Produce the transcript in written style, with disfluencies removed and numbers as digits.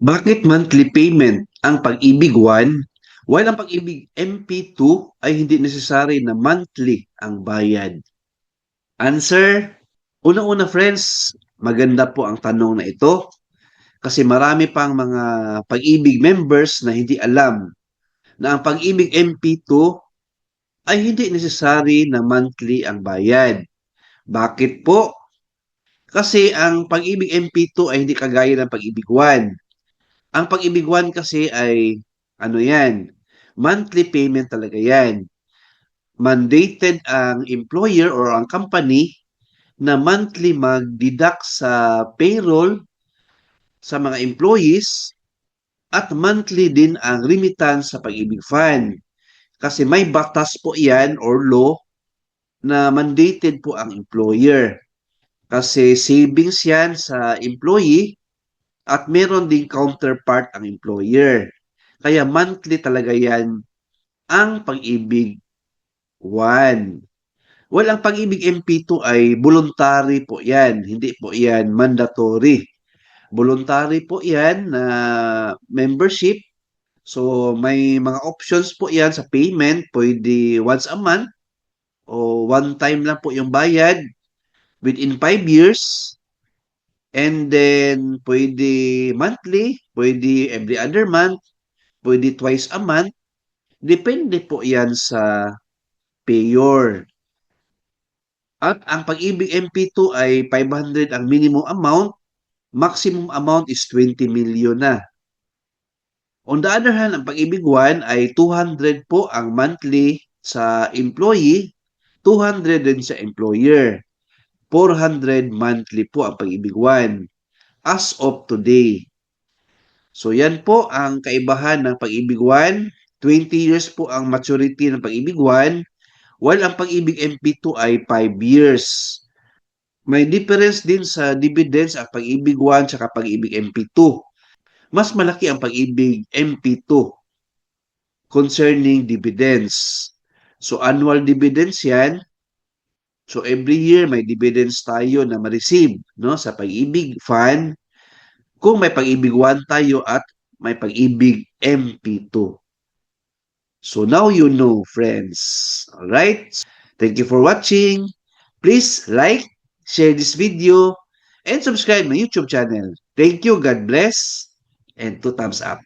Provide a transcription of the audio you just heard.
Bakit monthly payment ang Pag-ibig One, while ang Pag-ibig MP2 ay hindi necessary na monthly ang bayad? Answer, unang-una friends, maganda po ang tanong na ito kasi marami pang mga Pag-ibig members na hindi alam na ang Pag-ibig MP2 ay hindi necessary na monthly ang bayad. Bakit po? Kasi ang Pag-ibig MP2 ay hindi kagaya ng Pag-ibig One. Ang Pag-ibig One kasi ay ano yan, monthly payment talaga yan. Mandated ang employer or ang company na monthly mag-deduct sa payroll sa mga employees at monthly din ang remittance sa Pag-ibig Fund. Kasi may batas po yan or law na mandated po ang employer. Kasi savings yan sa employee at meron ding counterpart ang employer. Kaya monthly talaga yan ang Pag-ibig One. Well, ang Pag-ibig MP2 ay voluntary po yan. Hindi po yan mandatory. Voluntary po yan na membership. So, may mga options po yan sa payment. Pwede once a month o one time lang po yung bayad within 5 years. And then, pwede monthly, pwede every other month, pwede twice a month. Depende po yan sa payor. At ang Pag-ibig MP2 ay 500 ang minimum amount, maximum amount is 20 million na. On the other hand, ang Pag-ibig One ay 200 po ang monthly sa employee, 200 din sa employer. 400 monthly po ang Pag-ibig One as of today. So yan po ang kaibahan ng Pag-ibig One. 20 years po ang maturity ng Pag-ibig One, while ang Pag-ibig MP2 ay 5 years. May difference din sa dividends ang Pag-ibig One at Pag-ibig MP2. Mas malaki ang Pag-ibig MP2 concerning dividends. So annual dividends yan. So every year may dividends tayo na ma-receive no, sa Pag-ibig Fund kung may Pag-ibig One tayo at may Pag-ibig MP2. So now you know, friends. Alright? Thank you for watching. Please like, share this video, and subscribe my YouTube channel. Thank you, God bless, and 2 thumbs up.